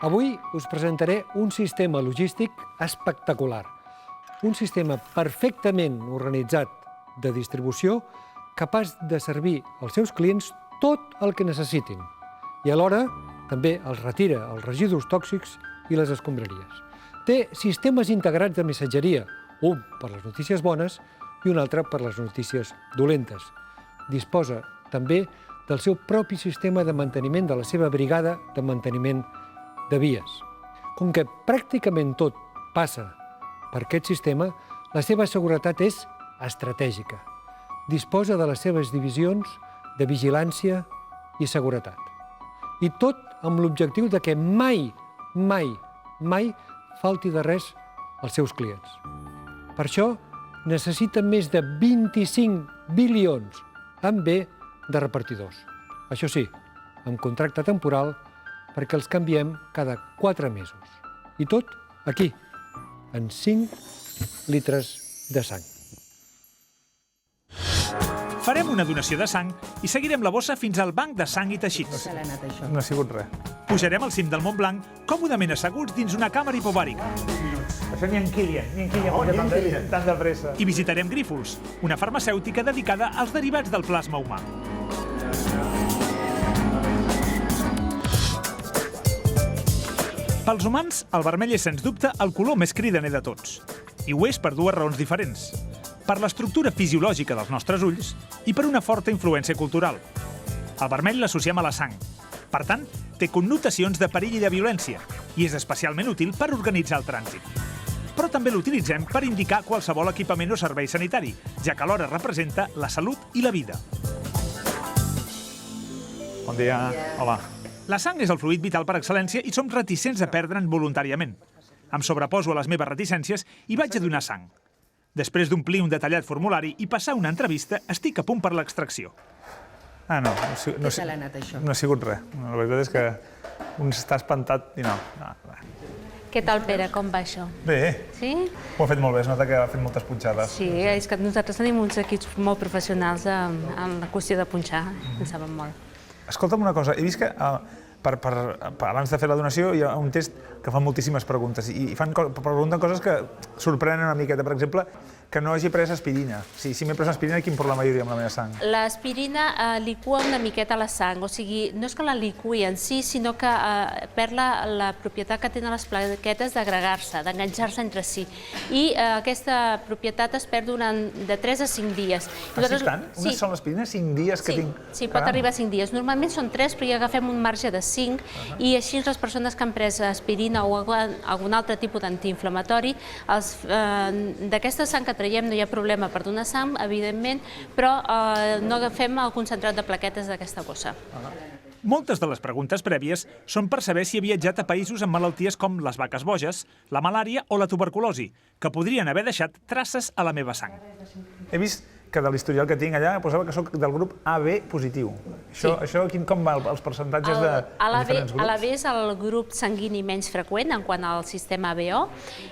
Avui us presentaré un sistema logístic espectacular. Un sistema perfectament organitzat de distribució capaç de servir als seus clients tot el que necessitin i alhora també els retira els residus tòxics i les escombraries. Té sistemes integrats de missatgeria, un per les notícies bones i un altre per les notícies dolentes. Disposa també del seu propi sistema de manteniment de la seva brigada de manteniment de vies. Com que pràcticament tot passa per aquest sistema, la seva seguretat és estratègica. Disposa de les seves divisions de vigilància i seguretat. I tot amb l'objectiu de que mai falti de res als seus clients. Per això necessita més de 25 bilions amb B de repartidors. Això sí, amb contracte temporal perquè els canviem cada 4 mesos. I tot aquí, en 5 litres de sang. Farem una donació de sang i seguirem la bossa fins al banc de sang i teixits. No ha sigut res. Pujarem al cim del Mont Blanc, còmodament asseguts dins una càmera hipobàrica. Això ni en Kilian tant de pressa. I visitarem Grífols, una farmacèutica dedicada als derivats del plasma humà. Pels humans, el vermell és, sens dubte, el color més cridaner de tots. I ho és per dues raons diferents. Per l'estructura fisiològica dels nostres ulls i per una forta influència cultural. El vermell l'associem a la sang. Per tant, té connotacions de perill i de violència i és especialment útil per organitzar el trànsit. Però també l'utilitzem per indicar qualsevol equipament o servei sanitari, ja que alhora representa la salut i la vida. Bon dia. Hola. La sang és el fluid vital per excel·lència i som reticents a perdre'n voluntàriament. Em sobreposo a les meves reticències i vaig a donar sang. Després d'omplir un detallat formulari i passar una entrevista, estic a punt per l'extracció. No ha sigut res. La veritat és que un està espantat i no. Què tal, Pere? Com va això? Bé, Sí? ho ha fet molt bé, es nota que ha fet moltes punxades. Sí, és que nosaltres tenim uns equips molt professionals en la qüestió de punxar, en saben molt. Escolta'm una cosa, he vist que abans de fer la donació hi ha un test que fan moltíssimes preguntes i pregunten coses que sorprenen una miqueta. Per exemple, que no hagi pres aspirina. Si m'he pres aspirina, quin problema hi hauria amb la meva sang? L'aspirina licua una miqueta la sang, o sigui, no és que la liqui en si, sinó que perd la propietat que tenen les plaquetes d'agregar-se, d'enganxar-se entre si. I aquesta propietat es perd durant de 3 a 5 dies. Així tant? Una sola aspirina, 5 dies que tinc? Sí, pot arribar a 5 dies. Normalment són 3, però ja agafem un marge de 5 i així les persones que han pres aspirina o algun altre tipus d'antiinflamatori, d'aquesta sang que traiem no hi ha problema per donar sang, evidentment, però no agafem el concentrat de plaquetes d'aquesta bossa. Moltes de les preguntes prèvies són per saber si he viatjat a països amb malalties com les vaques boges, la malària o la tuberculosi, que podrien haver deixat traces a la meva sang. He vist que de l'historial que tinc allà posava que soc del grup AB positiu. Això com va, els percentatges de diferents grups? L'AB és el grup sanguini menys freqüent en quant al sistema ABO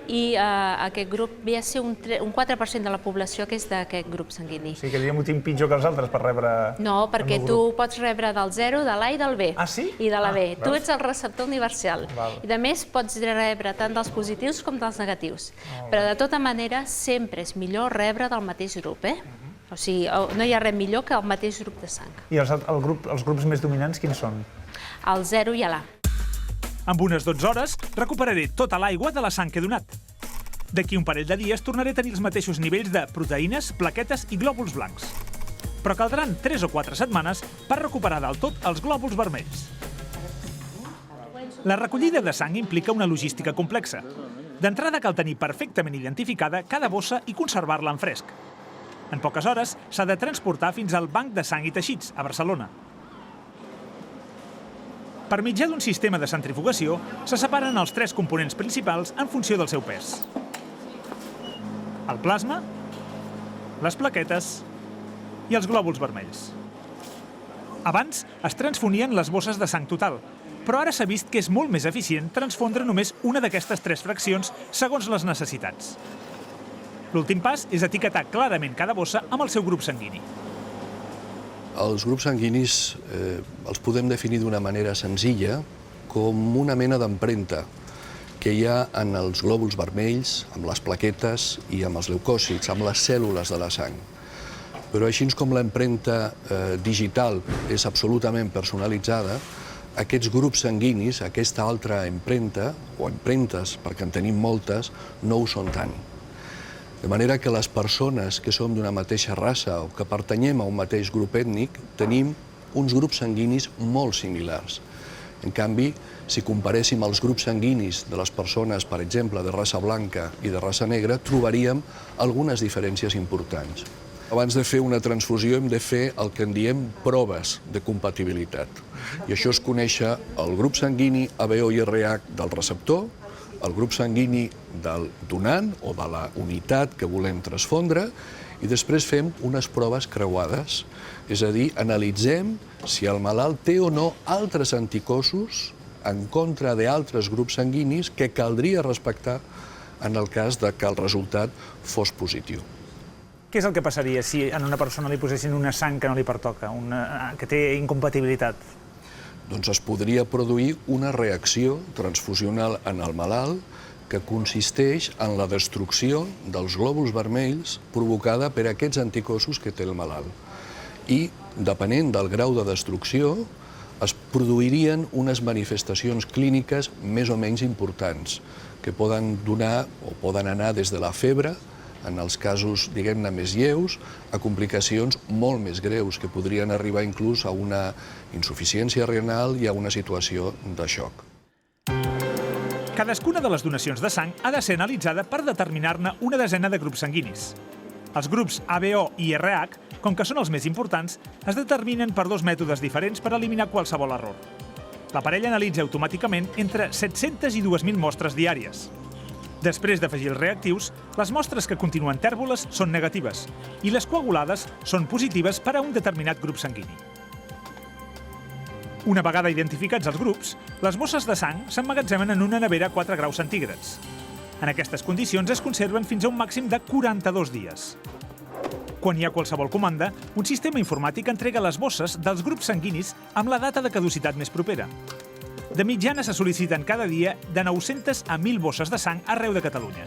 i aquest grup ve a ser un 4% de la població que és d'aquest grup sanguini. O sigui que ho tinc pitjor que els altres per rebre... No, perquè tu pots rebre del 0, de l'A i del B. Ah, sí? I de la B. Tu ets el receptor universal. I a més pots rebre tant dels positius com dels negatius. Però de tota manera sempre és millor rebre del mateix grup, O sigui, no hi ha res millor que el mateix grup de sang. I els grups més dominants quins són? El 0 i l'A. Amb unes 12 hores recuperaré tota l'aigua de la sang que he donat. D'aquí un parell de dies tornaré a tenir els mateixos nivells de proteïnes, plaquetes i glòbuls blancs. Però caldran 3 o 4 setmanes per recuperar del tot els glòbuls vermells. La recollida de sang implica una logística complexa. D'entrada cal tenir perfectament identificada cada bossa i conservar-la en fresc. En poques hores s'ha de transportar fins al Banc de Sang i Teixits, a Barcelona. Per mitjà d'un sistema de centrifugació, se separen els 3 components principals en funció del seu pes. El plasma, les plaquetes i els glòbuls vermells. Abans es transfonien les bosses de sang total, però ara s'ha vist que és molt més eficient transfondre només una d'aquestes 3 fraccions segons les necessitats. L'últim pas és etiquetar clarament cada bossa amb el seu grup sanguini. Els grups sanguinis els podem definir d'una manera senzilla com una mena d'empremta que hi ha en els glòbuls vermells, amb les plaquetes i amb els leucòcits, amb les cèl·lules de la sang. Però així com l'empremta digital és absolutament personalitzada, aquests grups sanguinis, aquesta altra empremta, o empremtes, perquè en tenim moltes, no ho són tant. De manera que les persones que som d'una mateixa raça o que pertanyem a un mateix grup ètnic tenim uns grups sanguinis molt similars. En canvi, si comparéssim els grups sanguinis de les persones, per exemple, de raça blanca i de raça negra, trobaríem algunes diferències importants. Abans de fer una transfusió hem de fer el que en diem proves de compatibilitat. I això és conèixer el grup sanguini ABO i RH del receptor, el grup sanguini del donant o de la unitat que volem transfondre i després fem unes proves creuades. És a dir, analitzem si el malalt té o no altres anticossos en contra d'altres grups sanguinis que caldria respectar en el cas que el resultat fos positiu. Què és el que passaria si a una persona li posessin una sang que no li pertoca, que té incompatibilitat? Doncs es podria produir una reacció transfusional en el malalt que consisteix en la destrucció dels glòbuls vermells provocada per aquests anticossos que té el malalt. I, depenent del grau de destrucció, es produirien unes manifestacions clíniques més o menys importants, que poden donar o poden anar des de la febre, en els casos, diguem-ne, més lleus, a complicacions molt més greus, que podrien arribar inclús a una insuficiència renal i a una situació de xoc. Cadascuna de les donacions de sang ha de ser analitzada per determinar-ne una desena de grups sanguinis. Els grups ABO i RH, com que són els més importants, es determinen per dos mètodes diferents per eliminar qualsevol error. L'aparell analitza automàticament entre 700 i 2.000 mostres diàries. Després d'afegir els reactius, les mostres que continuen tèrboles són negatives i les coagulades són positives per a un determinat grup sanguini. Una vegada identificats els grups, les bosses de sang s'emmagatzemen en una nevera a 4 graus centígrads. En aquestes condicions es conserven fins a un màxim de 42 dies. Quan hi ha qualsevol comanda, un sistema informàtic entrega les bosses dels grups sanguinis amb la data de caducitat més propera. De mitjana se sol·liciten cada dia de 900 a 1.000 bosses de sang arreu de Catalunya.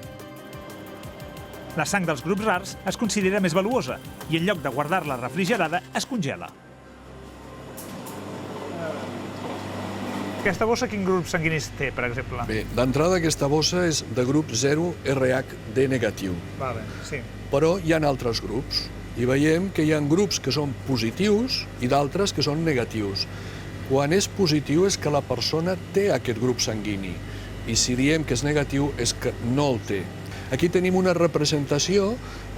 La sang dels grups rars es considera més valuosa i en lloc de guardar-la refrigerada es congela. Aquesta bossa quin grup sanguinis té, per exemple? Bé, d'entrada aquesta bossa és de grup 0 RH-D negatiu. Sí. Però hi ha altres grups i veiem que hi ha grups que són positius i d'altres que són negatius. Quan és positiu és que la persona té aquest grup sanguini i si diem que és negatiu és que no el té. Aquí tenim una representació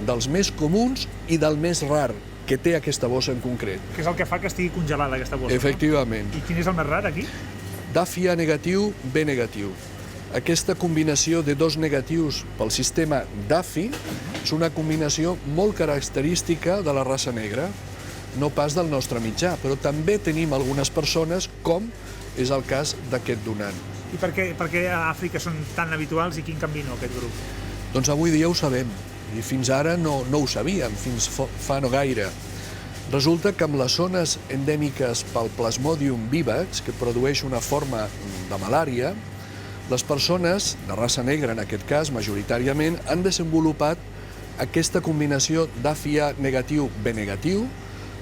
dels més comuns i del més rar que té aquesta bossa en concret. Que és el que fa que estigui congelada aquesta bossa. Efectivament. I quin és el més rar aquí? DAFI A negatiu, B negatiu. Aquesta combinació de dos negatius pel sistema DAFI és una combinació molt característica de la raça negra. No pas del nostre mitjà, però també tenim algunes persones, com és el cas d'aquest donant. I per què a Àfrica són tan habituals i aquí en canvi no, aquest grup? Doncs avui dia ho sabem, i fins ara no ho sabíem, fins fa no gaire. Resulta que amb les zones endèmiques pel Plasmodium vivax, que produeix una forma de malària, les persones, de raça negra en aquest cas, majoritàriament, han desenvolupat aquesta combinació DAFI A negatiu, B negatiu,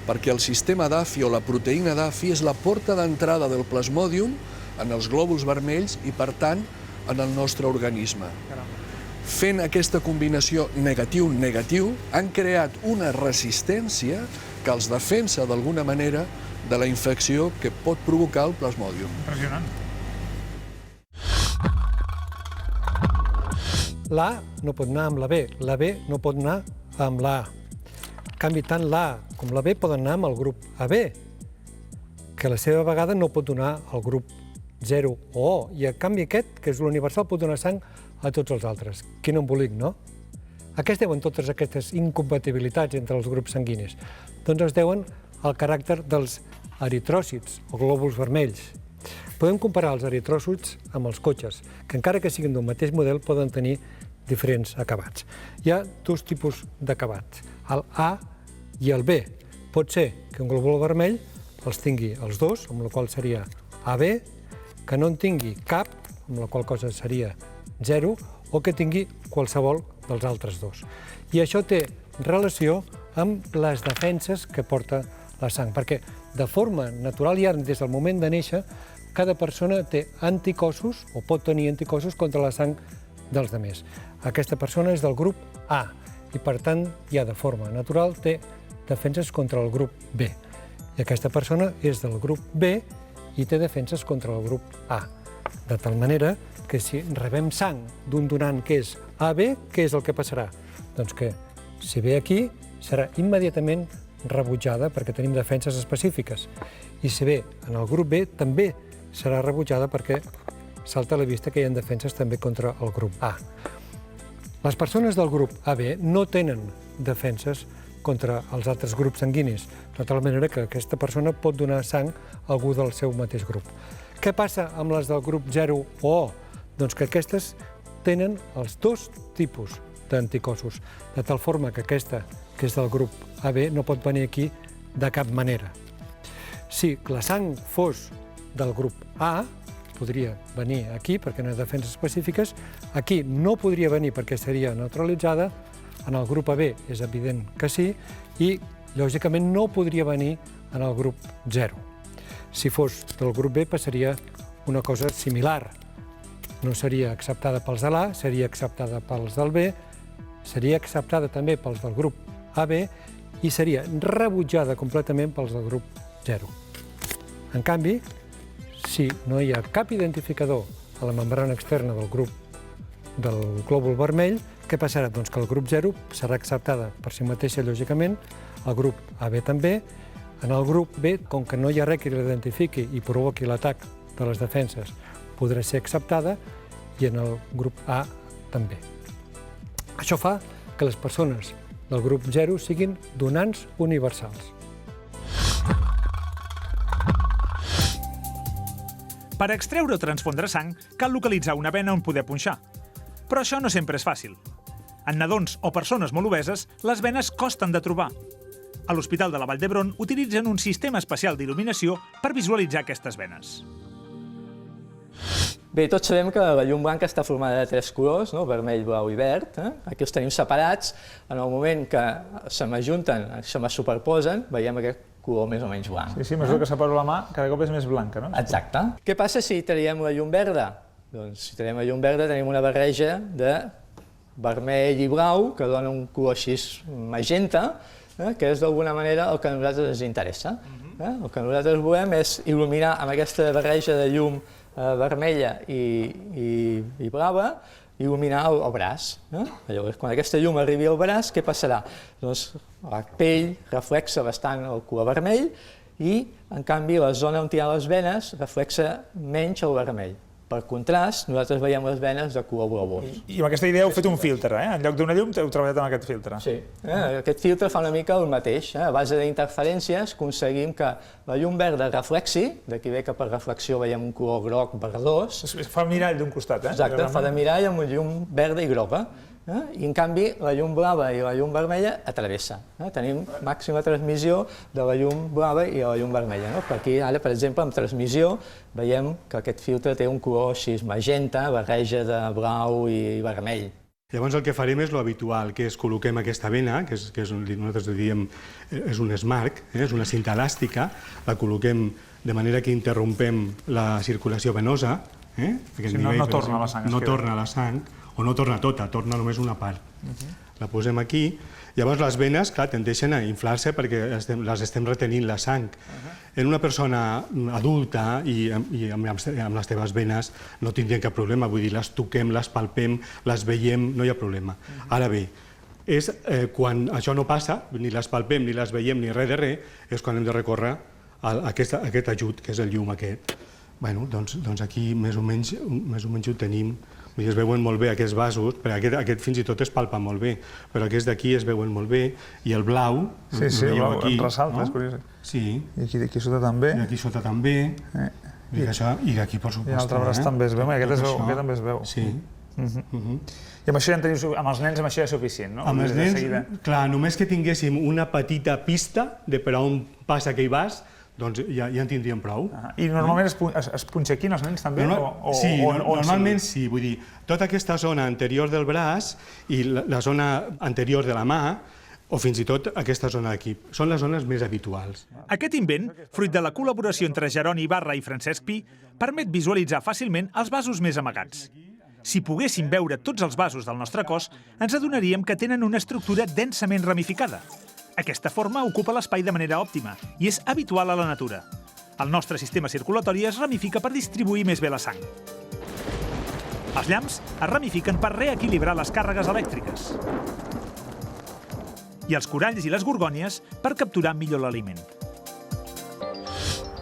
perquè el sistema DAFI o la proteïna DAFI és la porta d'entrada del plasmòdium en els glòbuls vermells i, per tant, en el nostre organisme. Fent aquesta combinació negatiu-negatiu, han creat una resistència que els defensa d'alguna manera de la infecció que pot provocar el plasmòdium. Impressionant. L'A no pot anar amb la B, la B no pot anar amb l'A. En canvi, tant l'A com la B poden anar amb el grup AB, que a la seva vegada no pot donar al grup 0 o O, i en canvi aquest, que és l'universal, pot donar sang a tots els altres. Quin embolic, no? A què es deuen totes aquestes incompatibilitats entre els grups sanguinis? Doncs es deuen al caràcter dels eritròcits, o glòbuls vermells. Podem comparar els eritròcits amb els cotxes, que encara que siguin d'un mateix model poden tenir diferents acabats. Hi ha dos tipus d'acabats, el A i el B. Pot ser que un glòbul vermell els tingui els dos, amb la qual seria AB, que no en tingui cap, amb la qual cosa seria 0, o que tingui qualsevol dels altres dos. I això té relació amb les defenses que porta la sang, perquè de forma natural ja des del moment de néixer, cada persona té anticossos, o pot tenir anticossos contra la sang dels altres. Aquesta persona és del grup A, i per tant ja de forma natural té defenses contra el grup B. I aquesta persona és del grup B i té defenses contra el grup A. De tal manera que si rebem sang d'un donant que és AB, què és el que passarà? Doncs que si ve aquí serà immediatament rebutjada perquè tenim defenses específiques. I si ve en el grup B també serà rebutjada perquè salta a la vista que hi ha defenses també contra el grup A. Les persones del grup AB no tenen defenses contra els altres grups sanguinis, de tal manera que aquesta persona pot donar sang a algú del seu mateix grup. Què passa amb les del grup 0 o O? Doncs que aquestes tenen els dos tipus d'anticossos, de tal forma que aquesta, que és del grup AB, no pot venir aquí de cap manera. Si la sang fos del grup A, podria venir aquí perquè no hi ha defenses específiques, aquí no podria venir perquè seria neutralitzada, en el grup AB és evident que sí, i lògicament no podria venir en el grup 0. Si fos del grup B passaria una cosa similar. No seria acceptada pels de l'A, seria acceptada pels del B, seria acceptada també pels del grup AB i seria rebutjada completament pels del grup 0. En canvi, si no hi ha cap identificador a la membrana externa del grup del glòbul vermell, què passarà? Doncs que el grup 0 serà acceptada per si mateixa, lògicament, el grup AB també. En el grup B, com que no hi ha res que l'identifiqui i provoqui l'atac de les defenses, podrà ser acceptada, i en el grup A també. Això fa que les persones del grup 0 siguin donants universals. Per extreure o transfondre sang, cal localitzar una vena on poder punxar. Però això no sempre és fàcil. En nadons o persones molt obeses, les venes costen de trobar. A l'Hospital de la Vall d'Hebron utilitzen un sistema especial d'il·luminació per visualitzar aquestes venes. Bé, tots sabem que la llum blanca està formada de tres colors, no? Vermell, blau i verd. Aquí els tenim separats. En el moment que se m'ajunten, se me superposen, veiem aquest color més o menys blanc. Sí, a mesura que separo la mà, cada cop és més blanca, no? Exacte. Què passa si traiem la llum verda? Doncs si traiem la llum verda tenim una barreja de vermell i blau que dona un color així magenta, que és d'alguna manera el que a nosaltres ens interessa. El que nosaltres volem és il·luminar amb aquesta barreja de llum vermella i blava, il·luminar el braç. Llavors, quan aquesta llum arribi al braç, què passarà? Doncs la pell reflexa bastant el color vermell i, en canvi, la zona on hi ha les venes reflexa menys el vermell. Per contrast, nosaltres veiem les venes de color blavós. I amb aquesta idea heu fet un filtre, En lloc d'una llum heu treballat amb aquest filtre. Sí, aquest filtre fa una mica el mateix. A base d'interferències aconseguim que la llum verda reflexi, d'aquí ve que per reflexió veiem un color groc verdós. Fa mirall d'un costat, Exacte, fa de mirall amb una llum verda i groga. I, en canvi, la llum blava i la llum vermella atravessa. Tenim màxima transmissió de la llum blava i la llum vermella. Aquí, ara, per exemple, amb transmissió, veiem que aquest filtre té un color així magenta, barreja de blau i vermell. Llavors el que farem és l'habitual, que és col·loquem aquesta vena, que nosaltres diem és un esmarc, és una cinta elàstica, la col·loquem de manera que interrompem la circulació venosa. Si no, no torna la sang. No torna la sang, o no torna tota, torna només una part. La posem aquí. Llavors les venes, clar, tendeixen a inflar-se perquè les estem retenint la sang. En una persona adulta i amb les teves venes no tindrien cap problema, vull dir, les toquem, les palpem, les veiem, no hi ha problema. Ara bé, és quan això no passa, ni les palpem, ni les veiem, ni res de res, és quan hem de recórrer a aquest ajut, que és el llum aquest. Bé, doncs aquí més o menys ho tenim. Es veuen molt bé aquests vasos, perquè aquest fins i tot es palpa molt bé, però aquests d'aquí es veuen molt bé, i el blau... Sí, el blau en ressalta, és curiós. Sí. I aquí sota també. I aquí sota també. I d'aquí, per supost. I l'altre braç també es veu, aquest també es veu. Sí. I amb això ja en teniu, amb els nens amb això ja és suficient, no? Amb els nens, clar, només que tinguéssim una petita pista de per on passa aquell vas, doncs ja en tindríem prou. I normalment es punxa aquí en els nens també? Sí, normalment sí. Vull dir, tota aquesta zona anterior del braç i la zona anterior de la mà, o fins i tot aquesta zona d'aquí, són les zones més habituals. Aquest invent, fruit de la col·laboració entre Jeroni Ibarra i Francesc Pi, permet visualitzar fàcilment els vasos més amagats. Si poguéssim veure tots els vasos del nostre cos, ens adonaríem que tenen una estructura densament ramificada. Aquesta forma ocupa l'espai de manera òptima i és habitual a la natura. El nostre sistema circulatori es ramifica per distribuir més bé la sang. Els llamps es ramifiquen per reequilibrar les càrregues elèctriques. I els coralls i les gorgònies per capturar millor l'aliment.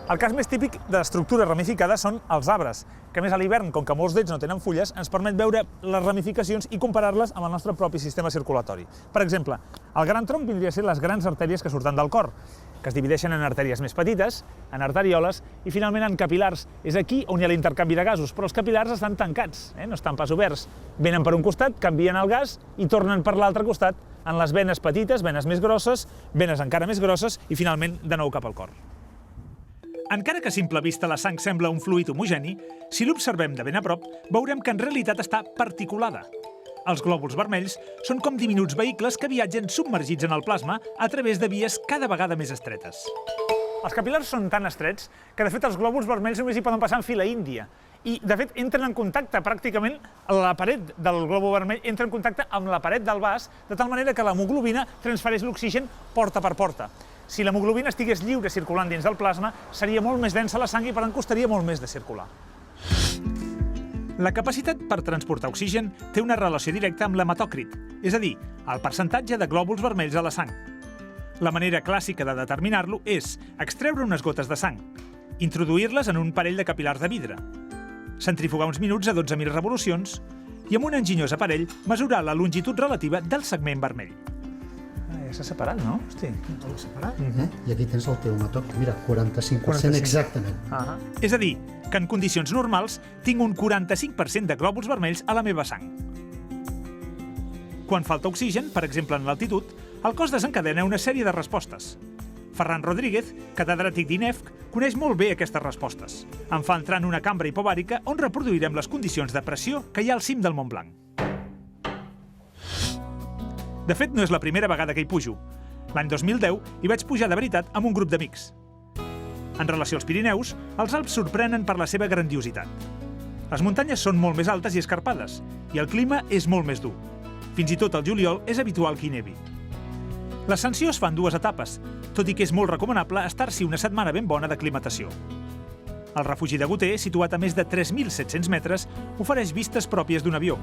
El cas més típic d'estructura ramificada són els arbres, que a més a l'hivern, com que molts d'ells no tenen fulles, ens permet veure les ramificacions i comparar-les amb el nostre propi sistema circulatori. Per exemple, el gran tronc vindria a ser les grans artèries que surten del cor, que es divideixen en artèries més petites, en arterioles i finalment en capilars. És aquí on hi ha l'intercanvi de gasos, però els capilars estan tancats, no estan pas oberts. Venen per un costat, canvien el gas i tornen per l'altre costat en les venes petites, venes més grosses, venes encara més grosses i finalment de nou cap al cor. Encara que a simple vista la sang sembla un fluid homogeni, si l'observem de ben a prop, veurem que en realitat està particulada. Els glòbuls vermells són com diminuts vehicles que viatgen submergits en el plasma a través de vies cada vegada més estretes. Els capil·lars són tan estrets que, de fet, els glòbuls vermells només hi poden passar en fila índia. I, de fet, entren en contacte pràcticament, la paret del glòbul vermell entra en contacte amb la paret del vas, de tal manera que l'hemoglobina transfereix l'oxigen porta per porta. Si l'hemoglobina estigués lliure circulant dins del plasma, seria molt més densa la sang i, per tant, costaria molt més de circular. La capacitat per transportar oxigen té una relació directa amb l'hematòcrit, és a dir, el percentatge de glòbuls vermells a la sang. La manera clàssica de determinar-lo és extreure unes gotes de sang, introduir-les en un parell de capilars de vidre, centrifugar uns minuts a 12.000 revolucions i amb un enginyós aparell mesurar la longitud relativa del segment vermell. Ja s'ha separat, no? Hosti. S'ha separat, I aquí tens el teu hematòcrit. Mira, 45% exactament. És a dir, que en condicions normals tinc un 45% de glòbuls vermells a la meva sang. Quan falta oxigen, per exemple en l'altitud, el cos desencadena una sèrie de respostes. Ferran Rodríguez, catedràtic d'INEFC, coneix molt bé aquestes respostes. Em fa entrar en una cambra hipobàrica on reproduirem les condicions de pressió que hi ha al cim del Mont Blanc. De fet, no és la primera vegada que hi pujo. L'any 2010 hi vaig pujar de veritat amb un grup d'amics. En relació als Pirineus, els Alps sorprenen per la seva grandiositat. Les muntanyes són molt més altes i escarpades, i el clima és molt més dur. Fins i tot al juliol és habitual que hi nevi. L'ascensió es fa en 2 etapes, tot i que és molt recomanable estar-s'hi una setmana ben bona d'aclimatació. El refugi de Goter, situat a més de 3.700 metres, ofereix vistes pròpies d'un avió.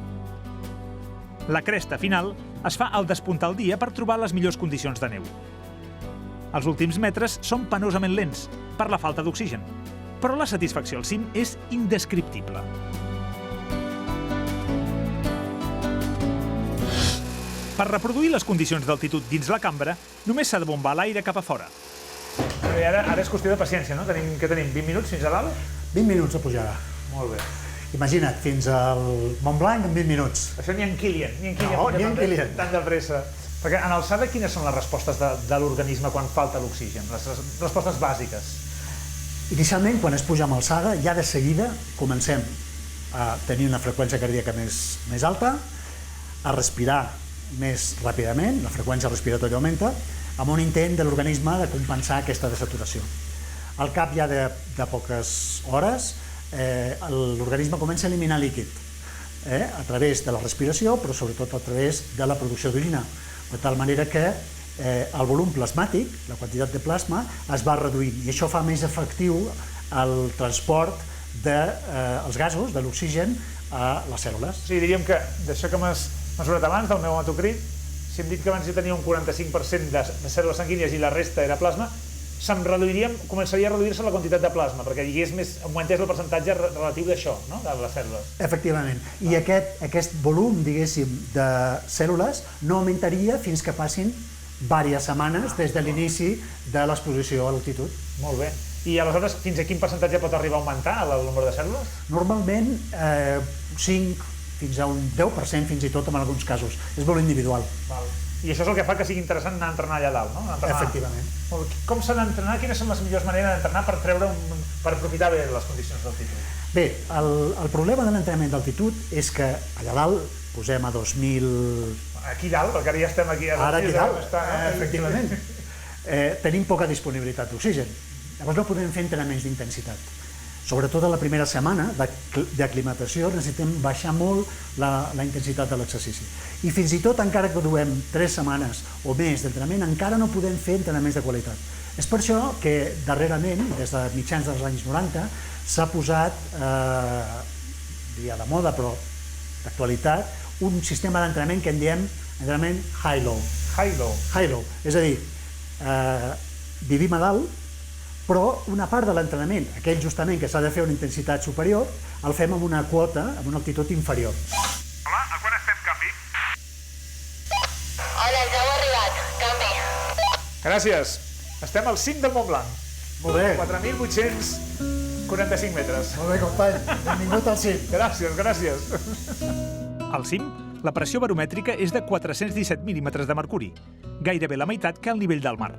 La cresta final es fa al despuntar el dia per trobar les millors condicions de neu. Els últims metres són penosament lents, per la falta d'oxigen, però la satisfacció al cim és indescriptible. Per reproduir les condicions d'altitud dins la cambra, només s'ha de bombar l'aire cap a fora. Ara és qüestió de paciència, no? Què tenim? 20 minuts fins a dalt? 20 minuts de pujada. Molt bé. Imagina't, fins al Mont Blanc en 20 minuts. Això ni en Kilian. No, ni en Kilian. Tant de pressa. Perquè en alçada, quines són les respostes de l'organisme quan falta l'oxigen? Les respostes bàsiques. Inicialment, quan es puja amb alçada, ja de seguida comencem a tenir una freqüència cardíaca més alta, a respirar més ràpidament, la freqüència respiratòria augmenta, amb un intent de l'organisme de compensar aquesta desaturació. Al cap ja de poques hores, l'organisme comença a eliminar líquid a través de la respiració, però sobretot a través de la producció d'orina, de tal manera que el volum plasmàtic, la quantitat de plasma, es va reduint i això fa més efectiu el transport dels gasos, de l'oxigen, a les cèl·lules. O sigui, diríem que d'això que m'has mesurat abans, del meu hematocrit, si hem dit que abans ja tenia un 45% de cèl·lules sanguínies i la resta era plasma, començaria a reduir-se la quantitat de plasma, perquè augmentés el percentatge relatiu d'això, no? De les cèl·lules. Efectivament. I aquest volum, diguéssim, de cèl·lules no augmentaria fins que passin diverses setmanes des de l'inici de l'exposició a l'altitud. Molt bé. I aleshores, fins a quin percentatge pot arribar a augmentar el nombre de cèl·lules? Normalment, 5 fins a un 10% fins i tot en alguns casos. És molt individual. I això és el que fa que sigui interessant anar a entrenar allà dalt, no? Efectivament. Com s'ha d'entrenar? Quines són les millors maneres d'entrenar per aprofitar bé les condicions d'altitud? Bé, el problema de l'entrenament d'altitud és que allà dalt posem a 2.000... Aquí dalt, perquè ara ja estem aquí. Ara aquí dalt, efectivament. Tenim poca disponibilitat d'oxigen. Llavors no podem fer entrenaments d'intensitat. Sobretot a la primera setmana d'aclimatació necessitem baixar molt la intensitat de l'exercici. I fins i tot, encara que duem 3 setmanes o més d'entrenament, encara no podem fer entrenaments de qualitat. És per això que darrerament, des de mitjans dels anys 90, s'ha posat, diria de moda, però d'actualitat, un sistema d'entrenament que en diem entrenament high-low. High-low. És a dir, vivim a dalt, però una part de l'entrenament, aquell justament que s'ha de fer una intensitat superior, el fem amb una quota, amb una altitud inferior. Hola, a quan estem, canvi? Hola, ja heu arribat, canvi. Gràcies. Estem al cim del Montblanc. Molt bé. 4.845 metres. Molt bé, company. Benvingut al cim. Gràcies. Al cim, la pressió baromètrica és de 417 mil·límetres de mercuri, gairebé la meitat que al nivell del mar.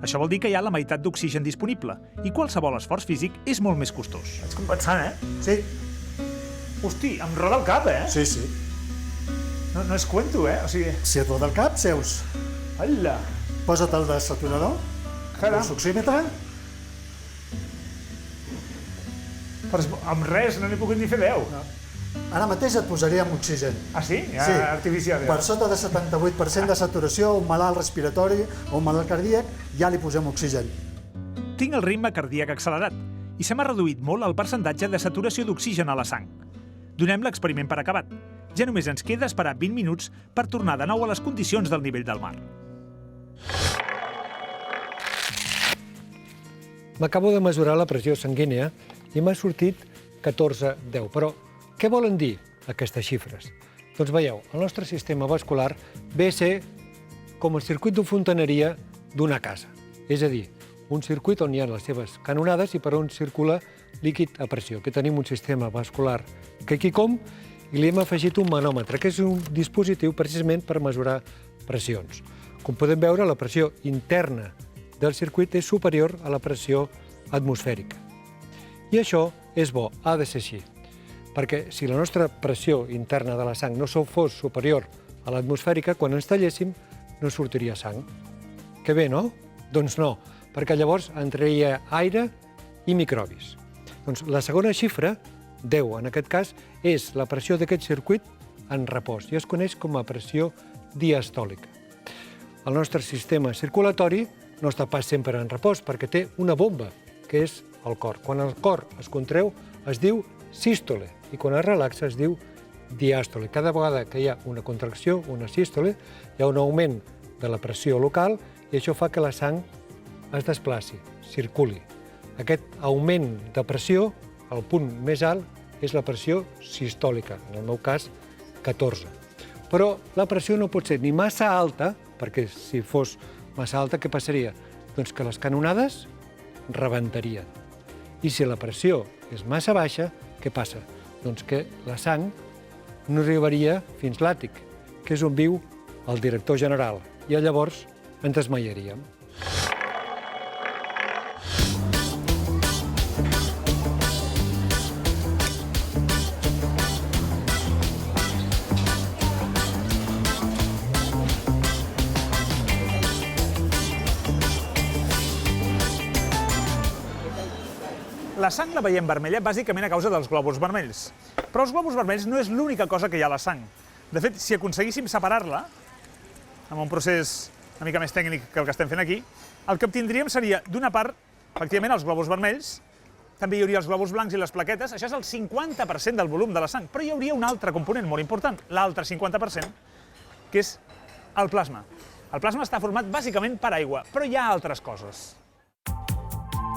Això vol dir que hi ha la meitat d'oxigen disponible i qualsevol esforç físic és molt més costós. Vaig compensant, Sí. Hosti, em roda el cap, Sí, sí. No és cuento, O sigui... Si et roda el cap, seus. Hola. Posa't el desaturador, el pulsoxímetre. Però amb res, no n'hi puc ni fer 10. Ara mateix et posaria amb oxigen. Ah, sí? Ja, Sí. artificial. Per sota de 78% de saturació, un malalt respiratori o un malalt cardíac, ja li posem oxigen. Tinc el ritme cardíac accelerat i se m'ha reduït molt el percentatge de saturació d'oxigen a la sang. Donem l'experiment per acabat. Ja només ens queda esperar 20 minuts per tornar de nou a les condicions del nivell del mar. M'acabo de mesurar la pressió sanguínia i m'ha sortit 14-10. Però què volen dir aquestes xifres? Doncs veieu, el nostre sistema vascular ve a ser com el circuit de fontaneria d'una casa. És a dir, un circuit on hi ha les seves canonades i per on circula líquid a pressió. Aquí tenim un sistema vascular que aquí com i li hem afegit un manòmetre, que és un dispositiu precisament per mesurar pressions. Com podem veure, la pressió interna del circuit és superior a la pressió atmosfèrica. I això és bo, ha de ser així. Perquè si la nostra pressió interna de la sang no fos superior a l'atmosfèrica, quan ens talléssim no sortiria sang. Que bé, no? Doncs no, perquè llavors entraria aire i microbis. Doncs la segona xifra, 10 en aquest cas, és la pressió d'aquest circuit en repòs i es coneix com a pressió diastòlica. El nostre sistema circulatori no està pas sempre en repòs perquè té una bomba, que és el cor. Quan el cor es contreu es diu sístole i quan es relaxa es diu diàstole. Cada vegada que hi ha una contracció, una sístole, hi ha un augment de la pressió local i això fa que la sang es desplaci, circuli. Aquest augment de pressió, el punt més alt, és la pressió sistòlica, en el meu cas 14. Però la pressió no pot ser ni massa alta, perquè si fos massa alta, què passaria? Doncs que les canonades rebentarien. I si la pressió és massa baixa, què passa? Doncs que la sang no arribaria fins l'àtic, que és on viu el director general, i llavors ens desmaiaríem. La sang la veiem vermella bàsicament a causa dels glòbuls vermells. Però els glòbuls vermells no és l'única cosa que hi ha a la sang. De fet, si aconseguíssim separar-la, amb un procés una mica més tècnic que el que estem fent aquí, el que obtindríem seria, d'una part, efectivament, els glòbuls vermells, també hi hauria els glòbuls blancs i les plaquetes, això és el 50% del volum de la sang, però hi hauria un altre component molt important, l'altre 50%, que és el plasma. El plasma està format bàsicament per aigua, però hi ha altres coses.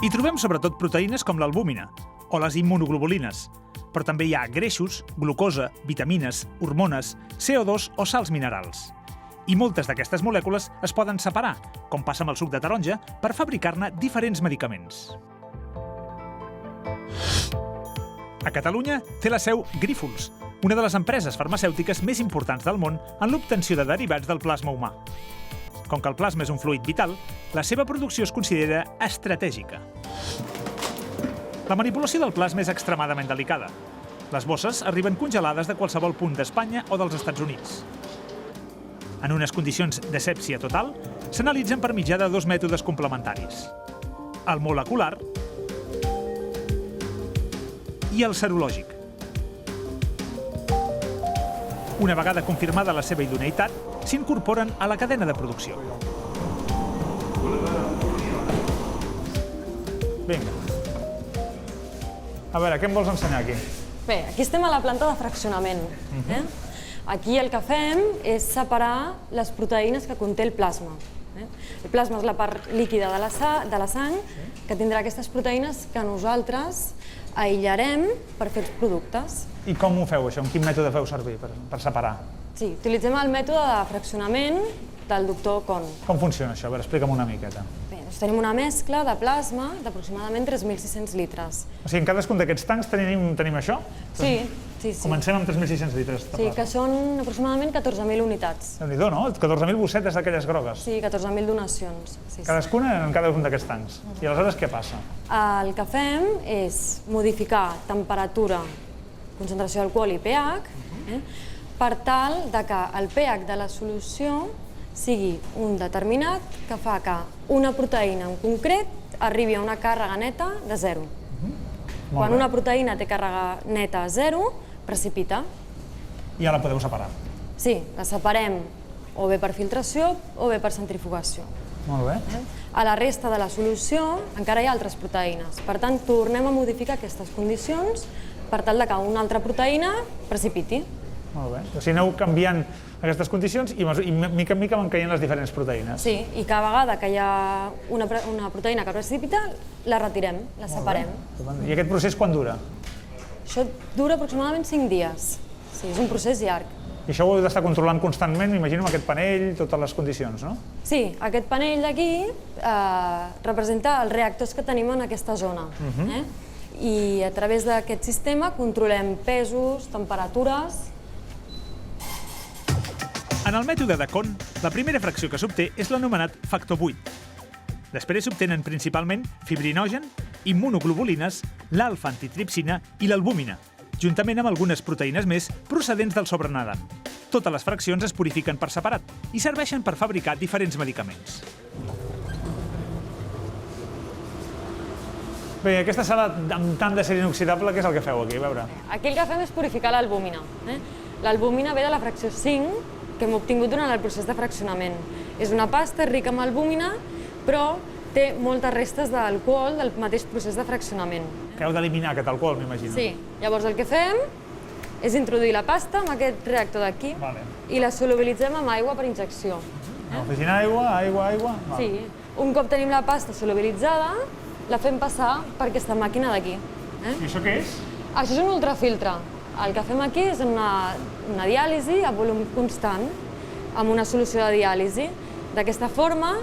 Hi trobem sobretot proteïnes com l'albúmina o les immunoglobulines, però també hi ha greixos, glucosa, vitamines, hormones, CO2 o sals minerals. I moltes d'aquestes molècules es poden separar, com passa amb el suc de taronja, per fabricar-ne diferents medicaments. A Catalunya té la seu Grífols, una de les empreses farmacèutiques més importants del món en l'obtenció de derivats del plasma humà. Com que el plasma és un fluid vital, la seva producció es considera estratègica. La manipulació del plasma és extremadament delicada. Les bosses arriben congelades de qualsevol punt d'Espanya o dels Estats Units. En unes condicions d'asèpsia total, s'analitzen per mitjà de 2 mètodes complementaris: el molecular i el serològic. Una vegada confirmada la seva idoneïtat, s'incorporen a la cadena de producció. Vinga. A veure, què em vols ensenyar aquí? Bé, aquí estem a la planta de fraccionament. Aquí el que fem és separar les proteïnes que conté el plasma. El plasma és la part líquida de la sang que tindrà aquestes proteïnes que nosaltres aïllarem per fer els productes. I com ho feu, això? En quin mètode feu servir per separar? Sí, utilitzem el mètode de fraccionament del doctor Kohn. Com funciona això? A veure, explica'm una miqueta. Bé, doncs tenim una mescla de plasma d'aproximadament 3.600 litres. O sigui, en cadascun d'aquests tancs tenim això? Sí. Comencem amb 3.600 litres. Sí, que són aproximadament 14.000 unitats. Déu-n'hi-do, no? 14.000 bossetes d'aquelles grogues. Sí, 14.000 donacions. Cadascuna en cada un d'aquests tancs. I aleshores què passa? El que fem és modificar temperatura, concentració d'alcohol i pH, per tal que el pH de la solució sigui un determinat que fa que una proteïna en concret arribi a una càrrega neta de 0. Quan una proteïna té càrrega neta a 0, precipita. I ja la podeu separar. Sí, la separem o bé per filtració o bé per centrifugació. Molt bé. A la resta de la solució encara hi ha altres proteïnes. Per tant, tornem a modificar aquestes condicions per tal que una altra proteïna precipiti. Molt bé. O sigui, aneu canviant aquestes condicions i mica en mica van caient les diferents proteïnes. Sí, i cada vegada que hi ha una proteïna que precipita, la retirem, la separem. I aquest procés quan dura? Això dura aproximadament 5 dies. Sí, és un procés llarg. I això ho heu d'estar controlant constantment, m'imagino, amb aquest panell, totes les condicions, no? Sí, aquest panell d'aquí representa els reactors que tenim en aquesta zona. I a través d'aquest sistema controlem pesos, temperatures. En el mètode de Kohn, la primera fracció que s'obté és l'anomenat factor 8. Després s'obtenen principalment fibrinogen, immunoglobulines, l'alfa-antitripsina i l'albúmina, juntament amb algunes proteïnes més procedents del sobrenadant. Totes les fraccions es purifiquen per separat i serveixen per fabricar diferents medicaments. Bé, aquesta sala amb tant d'acer inoxidable, què és el que feu aquí? A veure. Aquí el que fem és purificar l'albúmina. L'albúmina ve de la fracció 5, que hem obtingut durant el procés de fraccionament. És una pasta rica en albúmina, però té moltes restes d'alcohol del mateix procés de fraccionament. Que heu d'eliminar aquest alcohol, m'imagino. Sí. Llavors el que fem és introduir la pasta en aquest reactor d'aquí i la solubilitzem amb aigua per injecció. Afegint aigua... Sí. Un cop tenim la pasta solubilitzada, la fem passar per aquesta màquina d'aquí. I això què és? Això és un ultrafiltre. El que fem aquí és una diàlisi a volum constant, amb una solució de diàlisi. D'aquesta forma,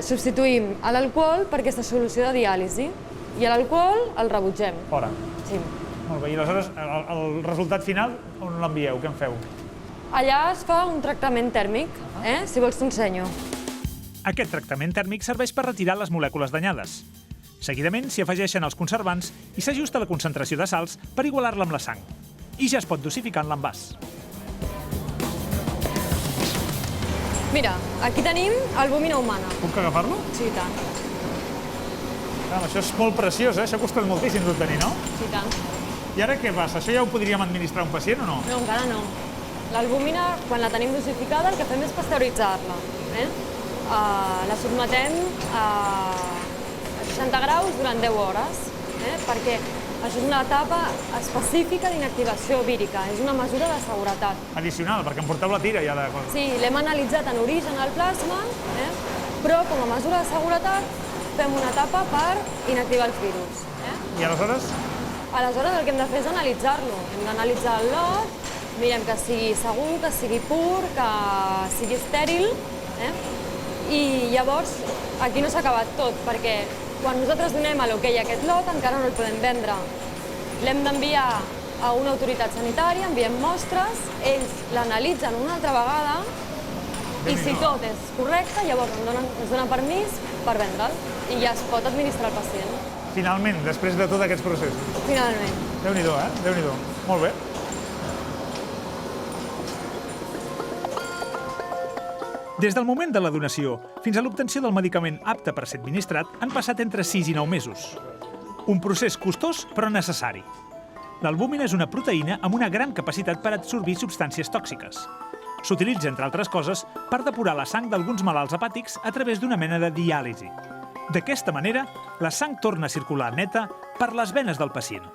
substituïm l'alcohol per aquesta solució de diàlisi i l'alcohol el rebutgem. Fora. Sí. Molt bé, i aleshores el resultat final on l'envieu? Què en feu? Allà es fa un tractament tèrmic, si vols t'ensenyo. Aquest tractament tèrmic serveix per retirar les molècules danyades. Seguidament s'hi afegeixen els conservants i s'ajusta la concentració de sals per igualar-la amb la sang. I ja es pot dosificar en l'envàs. Mira, aquí tenim albúmina humana. Puc agafar-lo? Sí, i tant. Això és molt preciós, això ha costat moltíssim d'obtenir, no? Sí, i tant. I ara què passa? Això ja ho podríem administrar a un pacient o no? No, encara no. L'albúmina, quan la tenim dosificada, el que fem és pasteuritzar-la. La sotmetem a 60 graus durant 10 hores, perquè això és una etapa específica d'inactivació vírica, és una mesura de seguretat. Addicional, perquè em porteu la tira ja de cosa. Sí, l'hem analitzat en origen al plasma, però com a mesura de seguretat fem una etapa per inactivar els virus. I aleshores? Aleshores el que hem de fer és analitzar-lo. Hem d'analitzar el lot, mirem que sigui segur, que sigui pur, que sigui estèril, i llavors aquí no s'ha acabat tot, perquè quan nosaltres donem a l'okei aquest lot encara no el podem vendre. L'hem d'enviar a una autoritat sanitària, enviem mostres, ells l'analitzen una altra vegada i si tot és correcte, llavors ens donen permís per vendre'l i ja es pot administrar al pacient. Finalment, després de tots aquests processos. Finalment. Déu-n'hi-do, Déu-n'hi-do. Molt bé. Des del moment de la donació fins a l'obtenció del medicament apte per ser administrat han passat entre 6 i 9 mesos. Un procés costós però necessari. L'albúmina és una proteïna amb una gran capacitat per absorbir substàncies tòxiques. S'utilitza, entre altres coses, per depurar la sang d'alguns malalts hepàtics a través d'una mena de diàlisi. D'aquesta manera, la sang torna a circular neta per les venes del pacient.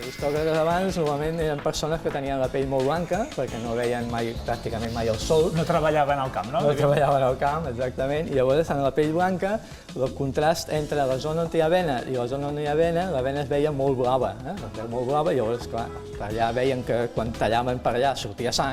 Els aristòcrates abans normalment eren persones que tenien la pell molt blanca perquè no veien pràcticament mai el sol. No treballaven al camp, no? No treballaven al camp, exactament. I llavors, en la pell blanca, el contrast entre la zona on hi ha vena i la zona on hi ha vena, la vena es veia molt blava. Es veu molt blava i llavors, clar, allà veien que quan tallaven per allà sortia sang